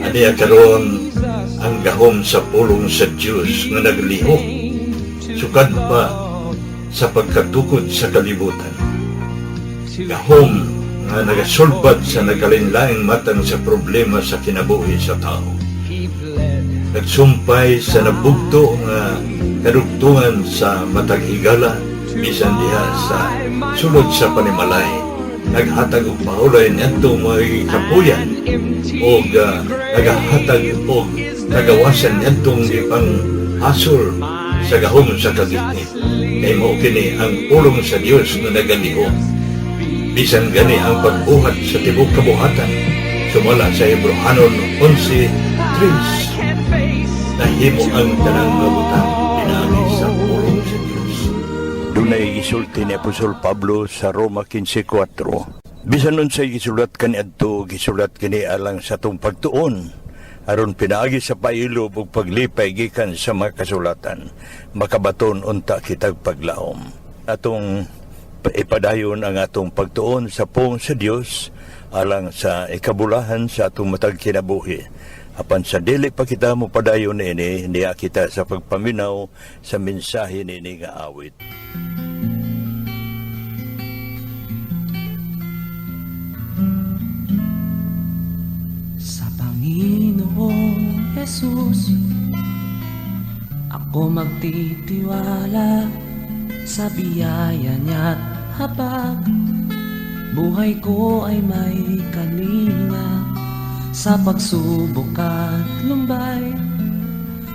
Aniya karon ang gahom sa pulong sa Diyos nga naglihok, sukad pa sa pagkatukod sa kalibutan. Gahom nga nagasulbad sa nagalinlaing matang sa problema sa kinabuhi sa tao. Nagsumpay sa nabugto nga kadugtungan sa matag higala, bisan diha sa sulod sa panimalay. Naghatag og paulay ngadto mga kapuyan o naghatag og nagawasan ngadtong ipang hasol sa gahom sa kagitnit. Kay mao kini ang pulong sa Dios nga nagalihok. Bisan gani ang pagbuhat sa tibok kabuhatan, sumala sa Hebrehanon 11:3. Nahimo ang tanang mabutang pinaagi sa pulong sa Dios. Dunay gisulti ni Apostol Pablo sa Roma 15:4. Bisan nun say gisulat kani adto, gisulat kini alang sa tong pagtuon, aron pinaagi sa pailob ug paglipay gikan sa mga kasulatan, makabaton unta kitag paglaom. Atong ipadayon ang atong pagtuon sa pulong sa Dios alang sa ikabulahan sa atong matag kinabuhi. Apan sa dili pa kita mo padayon ini, niya kita sa pagpaminaw sa mensahe nini nga awit. Sa Panginoong Jesus, ako magtitiwala sa biyaya niya't habag. Buhay ko ay may kalinga sa pagsubok at lumbay.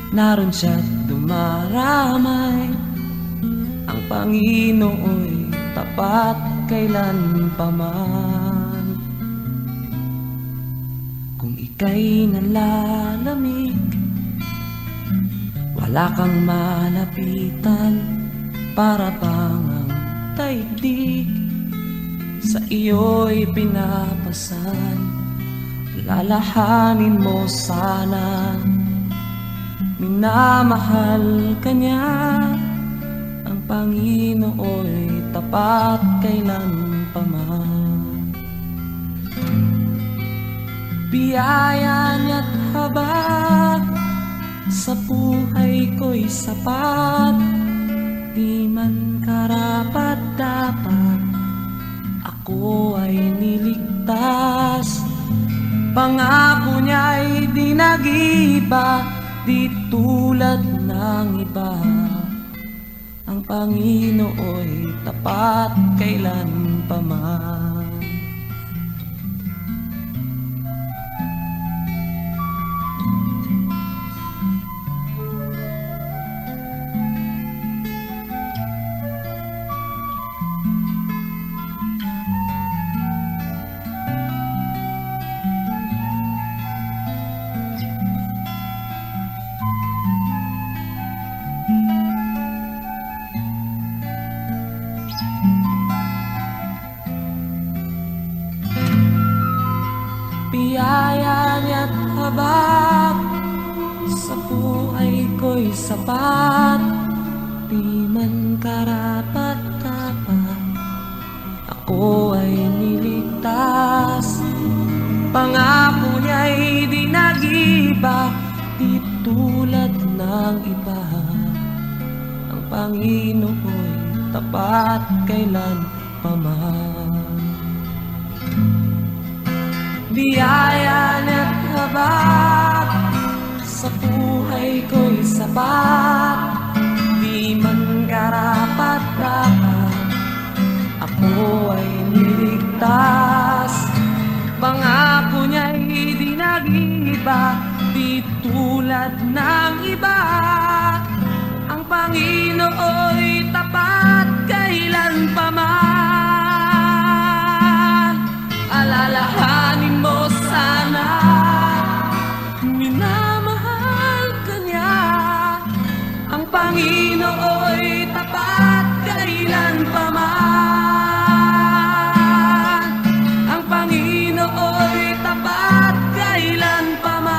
Naroon siya't dumaramay. Ang Panginoo'y tapat kailan pa man. Kung ika'y nalalamig, wala kang malapitan, para bang ang daigdig sa iyo'y pinapasan. Lalahanin mo sana, minamahal ka niya. Ang Panginoo'y tapat kailan pa man. Biyaya niya't habag sa buhay ko'y sapat. Di man karapat-dapat, ako ay niligtas. Pangako niya'y di nag-iba, di tulad ng iba. Ang Panginoo'y tapat kailan pa man. Biyaya niya't habag sa buhay ko'y sapat. Di man karapat-dapat, ako ay niligtas. Pangako niya'y di nag-iba, di tulad ng iba. Ang Panginoo'y tapat kailan pa man. Biyaya niya't habag sa buhay ko'y sapat. Di man karapat-dapat, ako ay niligtas. Pangako niya'y di nag-iba, di tulad ng iba. Ang Panginoo'y tapat kailan pa man. Alalahanin mo sana, minamahal ka niya. Ang Panginoo'y tapat kailan pa man. Ang Panginoo'y tapat kailan pa man.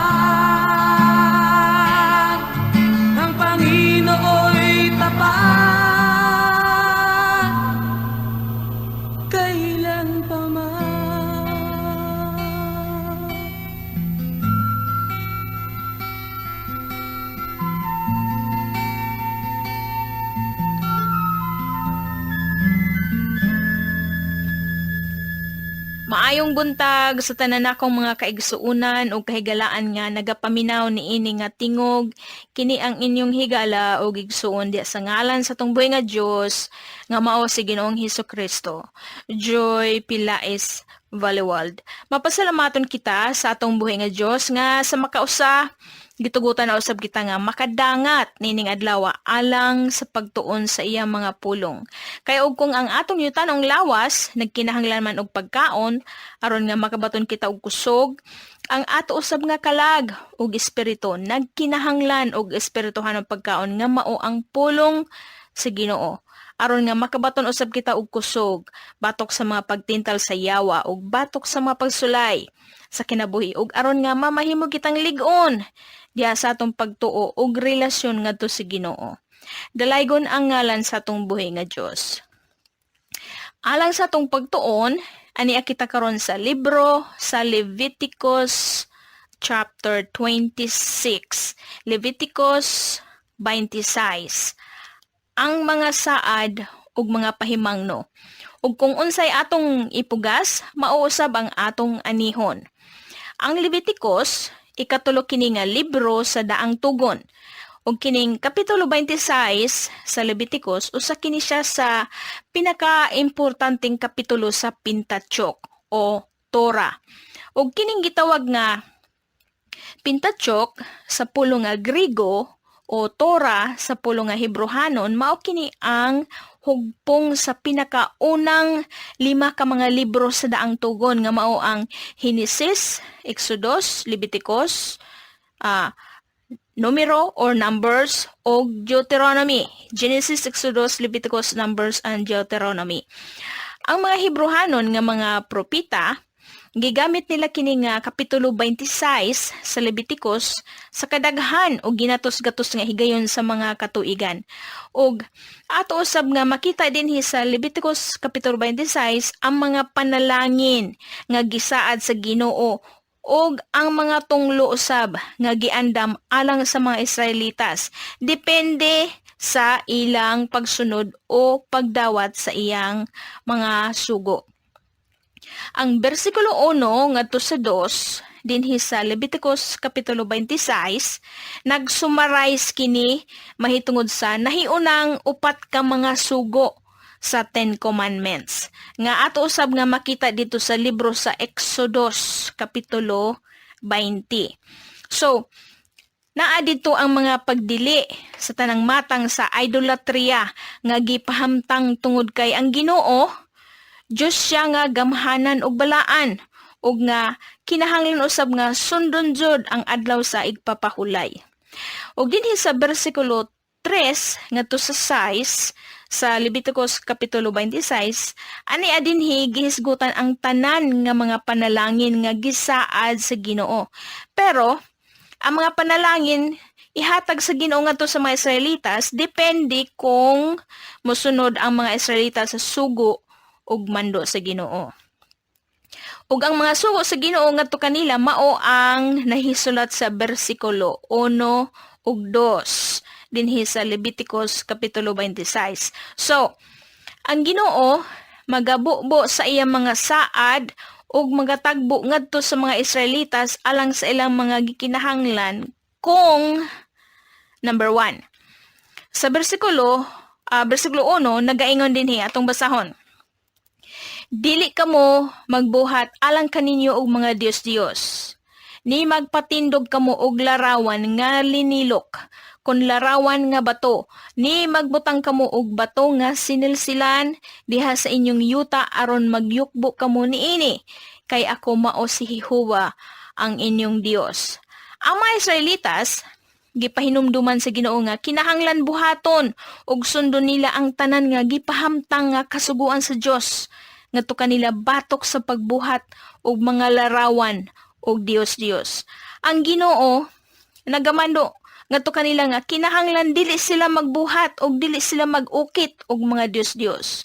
Ang Panginoo'y tapat kailan pa man. Maayong buntag sa tanan akong mga kaigsuunan o kahigalaan nga nagapaminaw ni ini nga tingog kini ang inyong higala o igsuon diya sa ngalan sa tungboy nga Dios nga mao si Ginoong Hesukristo. Joie, Pelaez, Vehlewald. Mapasalamaton kita sa atong buhay nga Dios nga sa makausa gitugutan na usab kita nga makadangat nining adlaw alang sa pagtuon sa iyang mga pulong. Kaya og kung ang atong yutanong lawas nagkinahanglan man og pagkaon aron nga makabaton kita og kusog, ang ato usab nga kalag ug espiritu nagkinahanglan og espirituhan ng pagkaon nga mao ang pulong sa Ginoo. Aron nga makabaton usab kita og kusog, batok sa mga pagtintal sa yawa ug batok sa mga pagsulay sa kinabuhi ug aron nga mamahimo kitang lig-on diya sa atong pagtuo ug relasyon ngadto sa Ginoo. Dalaygon ang ngalan sa atong buhay nga Dios. Alang sa atong pagtuon, ani kita karon sa libro sa Leviticus chapter 26. Leviticus 26. Ang mga saad ug mga pahimangno. Ug kung unsay atong ipugas, mauusab ang atong anihon. Ang Leviticus ikatulo kini nga libro sa daang tugon. Ug kining kapitulo 26 sa Leviticus usa kini siya sa pinaka-importanteng kapitulo sa Pentateuch o Torah. Ug kining gitawag nga Pentateuch sa pulo nga Griego o Torah sa pulo nga Hebrehanon mao kini ang hugpong sa pinakaunang 5 ka mga libro sa daang tugon nga mao ang Genesis, Exodus, Leviticus, Numero or Numbers o Deuteronomy. Genesis, Exodus, Leviticus, Numbers, and Deuteronomy. Ang mga Hebrehanon nga mga propita gigamit nila kini nga kapitulo 26 sa Leviticus sa kadaghan o ginatos-gatos nga higayon sa mga katuigan. Og ato usab nga makita dinhi sa Leviticus kapitulo 26 ang mga panalangin nga gisaad sa Ginoo og ang mga tunglo usab nga giandam alang sa mga Israelitas depende sa ilang pagsunod o pagdawat sa iyang mga sugo. Ang bersikulo 1 ngadto sa 2 dinhi sa Leviticus kapitulo 26 nagsummarize kini mahitungod sa nahiunang 4 ka mga sugo sa 10 Commandments nga ato usab nga makita dito sa libro sa Exodus kapitulo 20. So naa dito ang mga pagdili sa tanang matang sa idolatria nga gipahamtang tungod kay ang Ginoo Diyos siya nga gamhanan og balaan ug nga kinahanglan usab nga sundon jud ang adlaw sa igpapahulay. Ug dinhi sa bersikulo 3 ngadto sa 6 sa Leviticus kapitulo 26 ani adinhi gihisgutan ang tanan nga mga panalangin nga gisaad sa Ginoo. Pero ang mga panalangin ihatag sa Ginoo ngadto sa mga Israelitas depende kung mosunod ang mga Israelitas sa sugo ug mando sa Ginoo. Ug ang mga sugo sa Ginoo ngadto kanila mao ang nahisulat sa bersikulo 1 ug 2 dinhi sa Leviticus kapitulo 26. So, ang Ginoo magabubo sa iyang mga saad ug magatagbo ngadto sa mga Israelitas alang sa ilang mga gikinahanglan kung number 1. Sa bersikulo 1 nagaingon dinhi atong basahon. Dili kamo magbuhat alang kaninyo og mga Dios-Dios. Ni magpatindog kamo og larawan nga linilok, kun larawan nga bato. Ni magbutang kamo og bato nga sinilsilan diha sa inyong yuta aron magyukbo kamo niini. Kay ako mao si Jehova ang inyong Dios. Ang mga Israelitas gipahinumduman sa Ginoo nga kinahanglan buhaton ug sundon nila ang tanan nga gipahamtang nga kasuguan sa Dios. Ngadto kanila batok sa pagbuhat og mga larawan og Dios-Dios. Ang Ginoo nagamando ngadto kanila nga kinahanglan dili sila magbuhat og dili sila mag-ukit og mga Dios-Dios.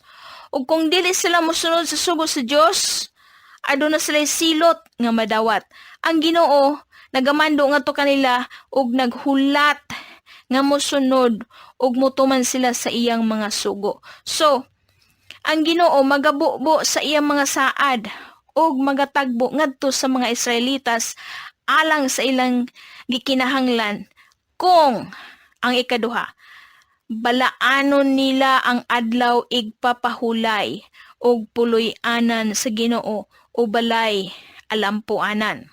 Ug kung dili sila mosunod sa sugo sa Dios, aduna sila silot nga madawat. Ang Ginoo nagamando ngadto kanila og naghulat nga mosunod ug motuman sila sa iyang mga sugo. So ang Ginoo magabubo sa iyang mga saad og magatagbo ngadto sa mga Israelitas alang sa ilang gikinahanglan kung ang ikaduha balaanon nila ang adlaw igpapahulay og puloy-anan sa Ginoo o balay alampuanan.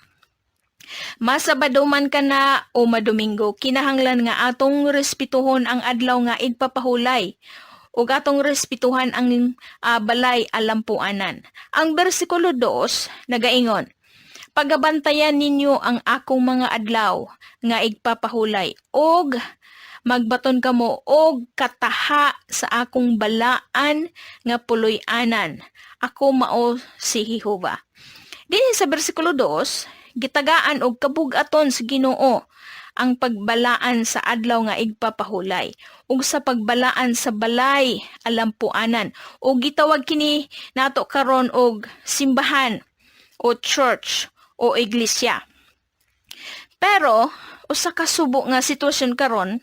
Masabaduman ka na o madomingo, kinahanglan nga atong respetuhon ang adlaw nga igpapahulay ug atong respetuhan ang balay alampuanan. Ang bersikulo 2 nagaingon, pagabantayan ninyo ang akong mga adlaw nga igpapahulay og magbaton kamo og kataha sa akong balaan nga puloy-anan. Ako mao si Jehova. Dinhi sa bersikulo 2, gitagaan og kabug-aton sa Ginoo ang pagbalaan sa adlaw nga igpapahulay ug sa pagbalaan sa balay alampuanan ug gitawag kini nato karon og simbahan o church o iglesia. Pero usa ka subo nga sitwasyon karon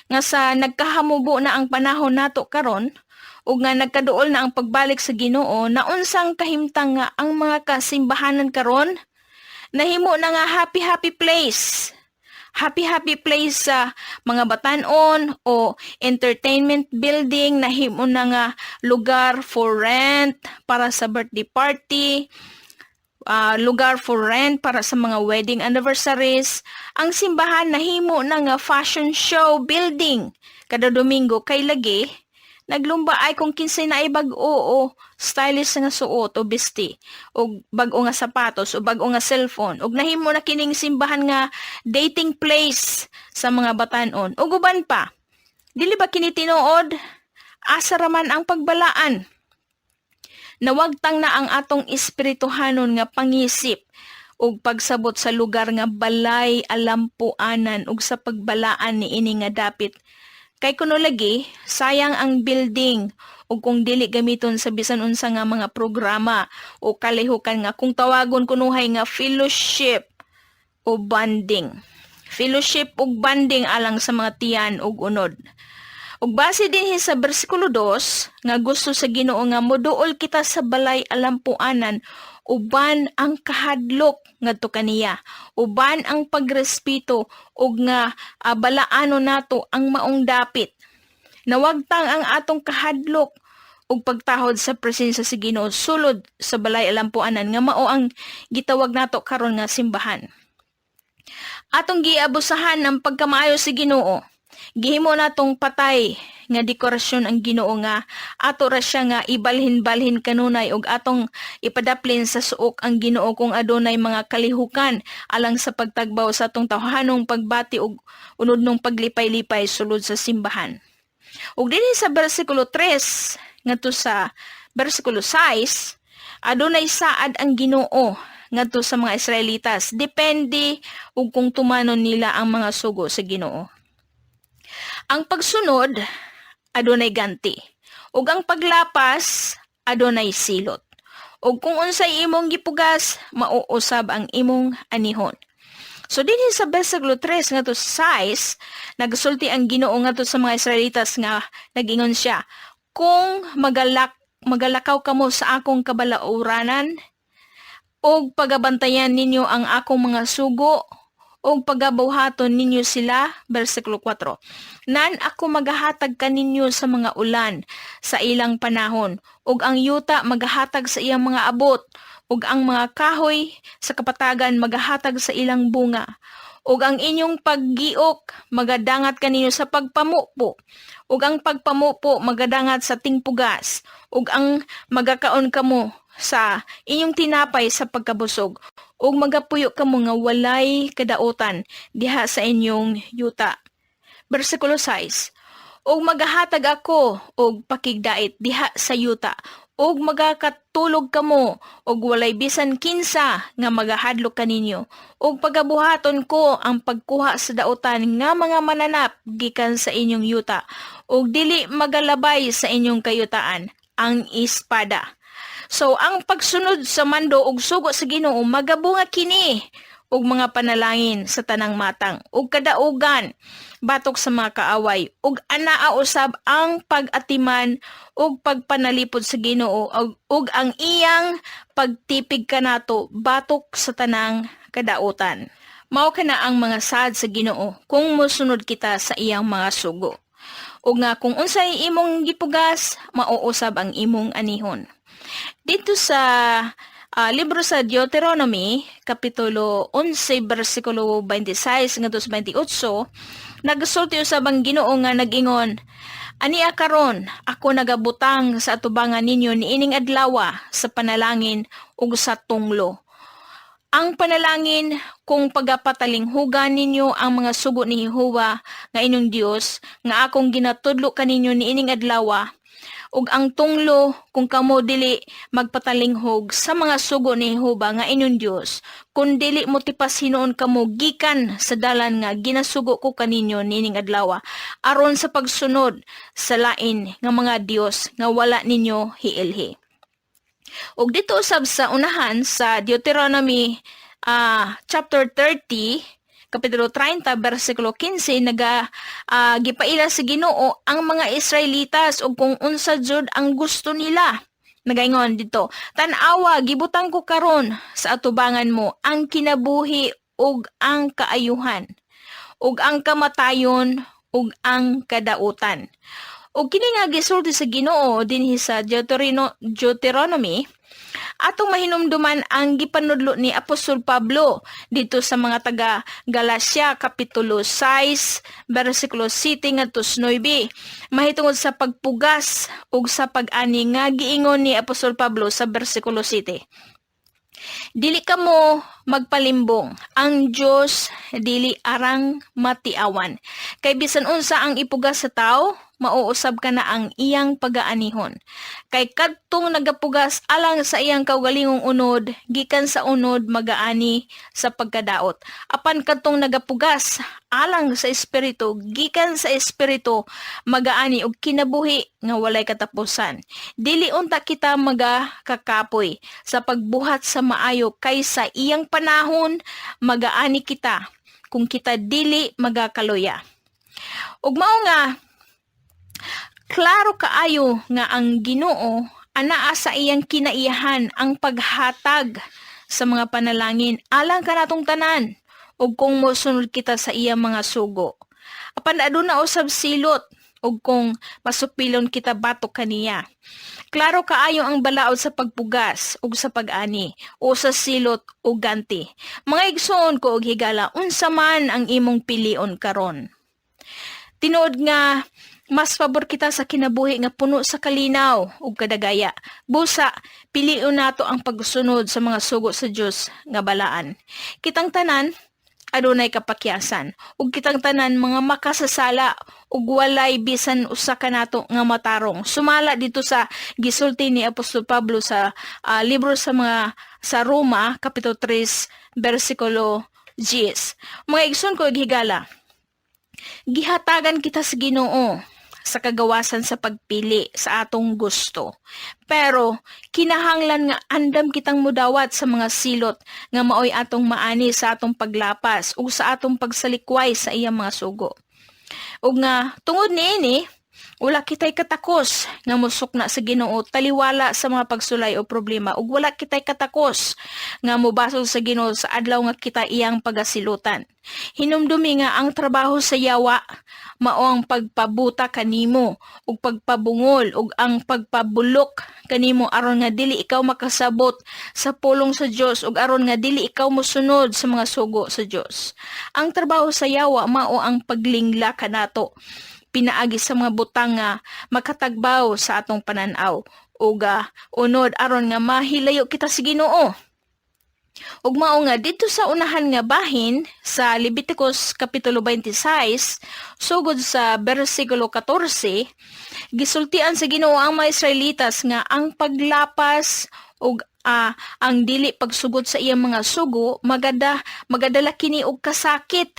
nga sa nagkahamubo na ang panahon nato karon ug nga nagkaduol na ang pagbalik sa Ginoo, naunsang kahimtang nga ang mga kasimbahanan karon nahimo na nga happy place. Happy place sa mga batanon o entertainment building, nahimo na nga lugar for rent para sa birthday party, lugar for rent para sa mga wedding anniversaries. Ang simbahan nahimo na nga fashion show building. Kada Domingo kay lagi naglumba ay kung kinsay na ay bag-o o stylish nga suot o besti o bag-o nga sapatos o bag-o nga cellphone ug nahimo na kining simbahan nga dating place sa mga batanon ug uban pa. Dili ba kini tinuod? Asa raman ang pagbalaan. Nawagtang na ang atong espirituhanon nga pangisip ug pagsabot sa lugar nga balay alampuanan ug sa pagbalaan niini nga dapit. Kay kuno lagi, sayang ang building ug kung dili gamiton sa bisan unsa nga mga programa o kalihukan nga kung tawagon kunuhay nga fellowship o bonding. Fellowship ug bonding alang sa mga tiyan ug unod. Ug base dinhi sa bersikulo 2 nga gusto sa Ginoo nga moduol kita sa balay alampuanan uban ang kahadlok ngadto kaniya, uban ang pagrespeto ug nga balaano nato ang maong dapit. Nawagtang ang atong kahadlok ug pagtahod sa presensya sa Ginoo sulod sa balay alampuanan nga mao ang gitawag nato karon nga simbahan. Atong giabusahan ang pagkamaayo sa Ginoo. Gihimo natong patay nga dekorasyon ang Ginoo nga ato ra siya nga ibalhin-balhin kanunay ug atong ipadaplin sa suok ang Ginoo kung adunay mga kalihukan alang sa pagtagbaw sa atong tawhanong pagbati ug unod paglipay-lipay sulod sa simbahan. Ug dinhi sa bersikulo 3 ngadto sa bersikulo 6 adunay saad ang Ginoo ngadto sa mga Israelitas depende ug kung tumanon nila ang mga sugo sa Ginoo. Ang pagsunod, adunay ganti. Ug ang paglapas, adunay silot. Ug kung unsay imong gipugas, mauusab ang imong anihon. So dinhi sa bersikulo 3 ngadto sa 6, nagsulti ang Ginoo ngadto sa mga Israelitas nga nagingon siya, kung magalakaw kamo sa akong kabalauranan, ug pagabantayan ninyo ang akong mga sugo, ug pagabuhaton ninyo sila, bersikulo 4. Nan ako magahatag kaninyo sa mga ulan sa ilang panahon, ug ang yuta magahatag sa iyang mga abot, ug ang mga kahoy sa kapatagan magahatag sa ilang bunga, ug ang inyong paggiok magadangat kaninyo sa pagpamupo, ug ang pagpamupo magadangat sa tingpugas, ug ang magakaon kamo sa inyong tinapay sa pagkabusog, ug magapuyo kamo nga walay kadautan diha sa inyong yuta. Bersikulo 6. Ug magahatag ako og pakigdait diha sa yuta, ug magakatulog kamo og walay bisan kinsa nga magahadlok kaninyo, ug pagabuhaton ko ang pagkuha sa dautan nga mga mananap gikan sa inyong yuta, ug dili magalabay sa inyong kayutaan ang espada. So ang pagsunod sa mando ug sugo sa Ginoo magabunga kini ug mga panalangin sa tanang matang ug kadaugan batok sa mga kaaway ug anaa usab ang pag-atiman ug pagpanalipod sa Ginoo ug ang iyang pagtipig kanato batok sa tanang kadautan. Mao kana ang mga saad sa Ginoo kung mosunod kita sa iyang mga sugo. Ug nga kung unsay imong gipugas, mauusab ang imong anihon. Dito sa libro sa Deuteronomy, Kapitulo 11, versikulo 26 ngadto sa 28, nagsulti usab ang Ginoo nga nag-ingon, "Ania karon ako nagabutang sa atubangan ninyo niining adlaw sa panalangin ug sa tunglo." Ang panalangin kung pagapatalinghugan ninyo ang mga sugo ni Jehova nga inyong Dios nga akong ginatudlo kaninyo niining adlaw, ug ang tunglo kung kamo dili magpatalinghog sa mga sugo ni Jehova nga inyong Dios, kun dili mo tipas hinuon kamo gikan sa dalan nga ginasugo ko kaninyo nining adlaw, aron sa pagsunod sa lain nga mga Dios nga wala ninyo hiilhi. Ug dito usab sa unahan sa Deuteronomy chapter 30, Kapitulo 30, versikulo 15, gipaila sa Ginoo ang mga Israelitas ug kung unsa jud ang gusto nila. Nagaingon dito, "Tan-awa, gibutang ko karon sa atubangan mo ang kinabuhi ug ang kaayuhan, ug ang kamatayon ug ang kadautan." Ug kini nga gisulti sa Ginoo dinhi sa Deuteronomy, atong mahinumduman ang gipanudlo ni Apostol Pablo dito sa mga taga Galacia Kapitulo 6 versikulo 7 ngadto sa 9, mahitungod sa pagpugas ug sa pag-ani nga giingon ni Apostol Pablo sa versikulo 7. "Dili kamo magpalimbong, ang Dios dili arang matiawan. Kay bisan unsa ang ipugas sa tao, mauusab ka na ang iyang pagaanihon. Kay kadtong nagapugas alang sa iyang kaugalingong unod, gikan sa unod magaani sa pagkadaot. Apan kadtong nagapugas alang sa espiritu, gikan sa espiritu magaani og kinabuhi nga walay katapusan. Dili unta kita magakakapoy sa pagbuhat sa maayo, kay sa iyang panahon magaani kita kung kita dili magakaluya." Ug mao nga klaro kaayo nga ang Ginoo anaa sa iyang kinaiyahan ang paghatag sa mga panalangin alang kanatong tanan ug kung mosunod kita sa iyang mga sugo. Apan aduna usab silot ug kung masupilon kita batok kaniya. Klaro kaayo ang balaod sa pagpugas ug sa pag-ani o sa silot ug ganti. Mga igsoon ko og higala, unsa man ang imong pilion karon. Tinuod nga mas pabor kita sa kinabuhi nga puno sa kalinaw ug kadagaya. Busa, pilion nato ang pagsunod sa mga sugo sa Dios nga balaan. Kitang tanan adunay kapakyasan ug kitang tanan mga makasasala ug walay bisan usa ka nato nga matarong. Sumala dito sa gisulti ni Apostol Pablo sa libro sa Roma Kapitulo 3 versikulo 10. Mga igsoon ko ug higala, gihatagan kita sa Ginoo sa kagawasan sa pagpili sa atong gusto. Pero kinahanglan nga andam kitang mudawat sa mga silot nga maoy atong maani sa atong paglapas ug sa atong pagsalikway sa iyang mga sugo. Ug nga tungod niini, wala kitay katakos nga musukna sa Ginoo taliwala sa mga pagsulay o problema, ug wala kitay katakos nga mobasol sa Ginoo sa adlaw nga kita iyang pagasilutan. Hinumdumi nga ang trabaho sa yawa mao ang pagpabuta kanimo ug pagpabungol ug ang pagpabulok kanimo aron nga dili ikaw makasabot sa pulong sa Dios ug aron nga dili ikaw mosunod sa mga sugo sa Dios. Ang trabaho sa yawa mao ang paglingla kanato pinaagi sa mga butang nga makatagbaw sa atong pananaw ug unod aron nga mahilayo kita sa Ginoo. Ug mao nga dito sa unahan nga bahin sa Leviticus Kapitulo 26 sugod sa versikulo 14, gisultian sa Ginoo ang mga Israelitas nga ang paglapas ug ang dili pagsugod sa iyang mga sugo magadala kini og kasakit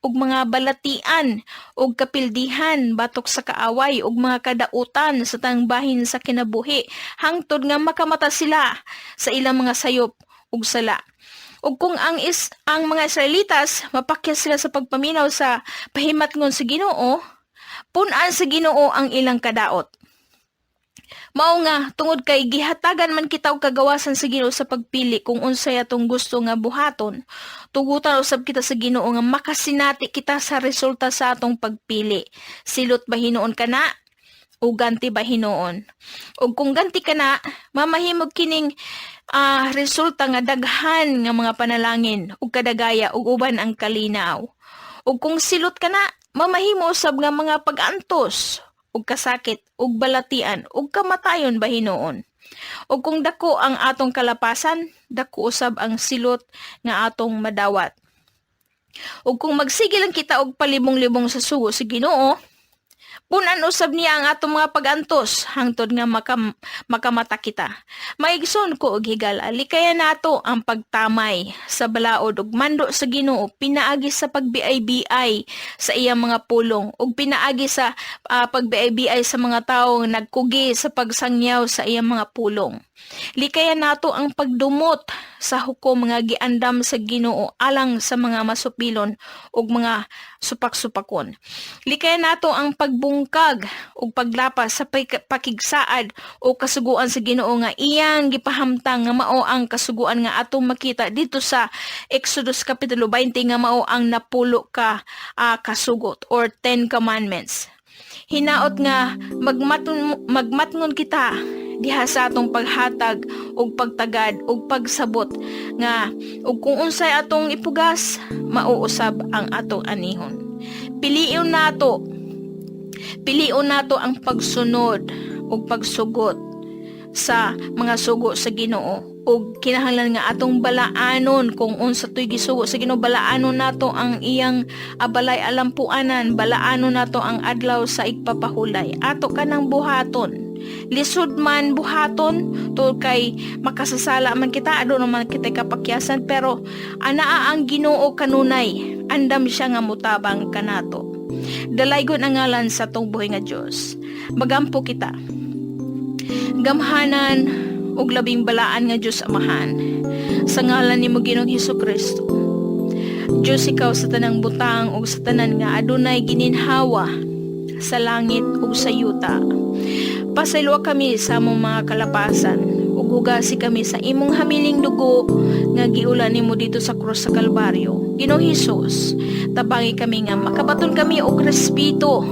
ug mga balatian ug kapildihan batok sa kaaway ug mga kadautan sa tanang bahin sa kinabuhi hangtod nga makamata sila sa ilang mga sayop ug sala. Ug kung ang mga Israelitas mapakyas sila sa pagpaminaw sa pahimatngon sa Ginoo, pun-an sa Ginoo ang ilang kadaot. Mao nga tungod kay gihatagan man kita og kagawasan sa Ginoo sa pagpili kung unsay atong gusto nga buhaton, tugutan usab kita sa Ginoo nga makasinati kita sa resulta sa atong pagpili. Silot ba hinuon kana o ganti ba hinuon? Ug kung ganti kana, mamahimog kining resulta nga daghan nga mga panalangin ug kadagaya ug uban ang kalinaw. Ug kung silot kana, mamahimo usab nga mga pag-antos ug kasakit ug balatian ug kamatayon ba hinuon. Ug kung dako ang atong kalapasan, dako usab ang silot nga atong madawat. Ug kung magsige lang kita og palibong-libong sa sugo sa Ginoo, punan usab niya ang atong mga pag-antos hangtod nga makamata kita. Maigsoon ko og higala, likaya nato ang pagtamay sa balaod ug mando sa Ginoo pinaagi sa pagbiay-biay sa iyang mga pulong ug pinaagi sa pagbiay-biay sa mga tawo nga nagkugi sa pagsangyaw sa iyang mga pulong. Likaya nato ang pagdumot sa hukom nga giandam sa Ginoo alang sa mga masupilon ug mga supak-supakon. Likaya nato ang pagbungkag ug paglapas sa pakigsaad o kasuguan sa Ginoo nga iyang gipahamtang nga mao ang kasuguan nga atong makita dito sa Exodus Kapitulo 20 nga mao ang napulo ka kasugot or 10 commandments. Hinaot nga magmatngon kita diha sa atong paghatag ug pagtagad ug pagsabot nga ug kung unsay atong ipugas mauusab ang atong anihon. Pilion nato ang pagsunod ug pagsugot sa mga sugo sa Ginoo ug kinahanglan nga atong balaanon kung unsa toy gisugo sa Ginoo. Balaanon nato ang iyang balay alampuanan, balaanon nato ang adlaw sa igpapahulay. Ato kanang buhaton, lisod man buhaton to kay makasasala man kita, ado naman kita kapakyasan, pero anaa ang Ginoo kanunay, andam siya nga mutabang kanato. Dalaygon ang ngalan sa tong buhay nga Dios. Magampo kita, gamhanan ug labing balaan nga Dios Amahan, sa ngalan nimo Ginoong Hesukristo. Dios, ikaw sa tanang butang ug sa tanan nga adunay gininhawa sa langit ug sa yuta. Pasaylo kami sa among mga kalapasan ug hugasi kami sa imong hamiling dugo nga giulan nimo dito sa krus sa Kalbaryo. Ginoong Hesus, tabangi kami nga makabaton kami og respeto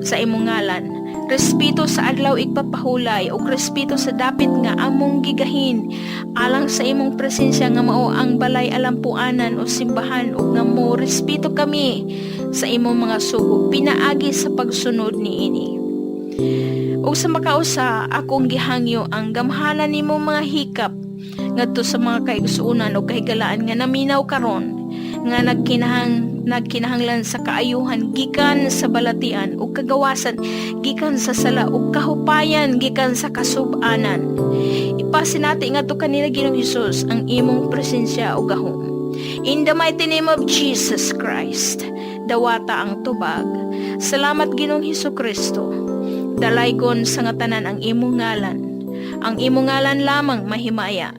sa imong ngalan, respeto sa adlaw igpapahulay ug respeto sa dapit nga among gigahin alang sa imong presensya nga mao ang balay alampuanan o simbahan ug nga mo respeto kami sa imong mga sugo pinaagi sa pagsunod niini. Ug sa makausa akong gihangyo ang gamhanan nimo mga hikap ngadto sa mga kaigsuonan o kahigalaan nga naminaw karon nga nagkinahanglan sa kaayuhan gikan sa balatian ug kagawasan gikan sa sala ug kahupayan gikan sa kasub-anan. Ipasinati ngadto kanila Ginoong Hesus ang imong presensya ug gahom. In the mighty name of Jesus Christ, dawata ang tubag. Salamat Ginoong Hesukristo. Dalaygon sa nga tanan ang imong ngalan. Ang imong ngalan lamang mahimaya.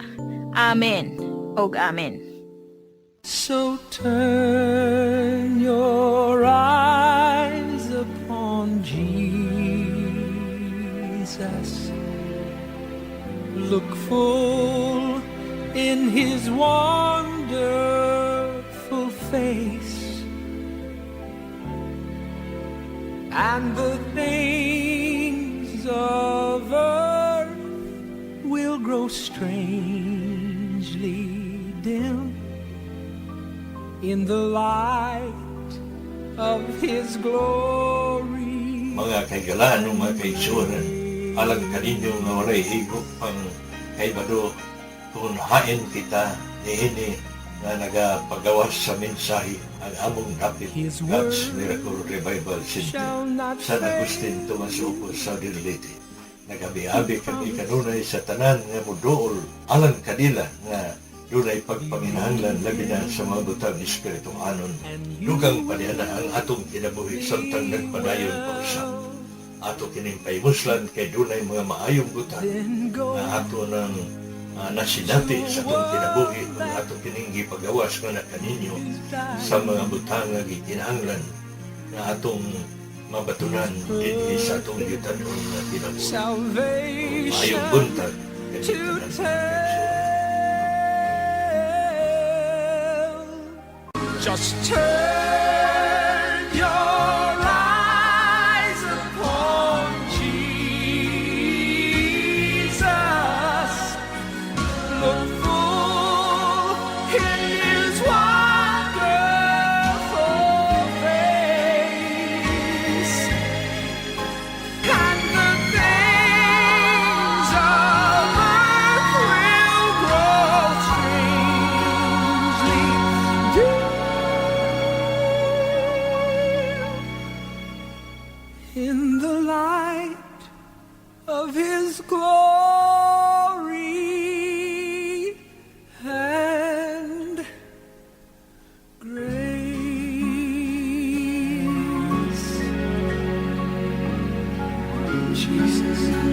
Amen ug amen. So turn your eyes upon Jesus. Look full in His wonderful face, and the things of earth will grow strangely dim in the light of His glory. Mga kaigalaan o mga kaigsuonan, alang kaninyo nga walay higop pang kaibado kung hain kita niini na nagapagawas sa mensahe ang among dapit God's Miracle Revival Center San Agustin, Tomas sa Leyte. Nagabi-abi kami kanunay sa tanan nga muduol alang kanila nga dunay pagpanginahanglan labi na sa mga butang espirituhanon. Dugang paniana ang atong kinabuhi samtang nagpadayon pa usap. Ato kining paimuslan kay dunay mga maayong butang na ato ng nasinati sa atong kinabuhi kung ato kining gipagawas nga na kaninyo sa mga butang nga gikinahanglan na atong mabatunan dinhi sa atong gitanon na kinabuhi. Maayong buntag kay Just turn your eyes upon Jesus. Look full in His wonderful face, and the things of earth will grow strangely dim in the light of His glory and grace. Jesus.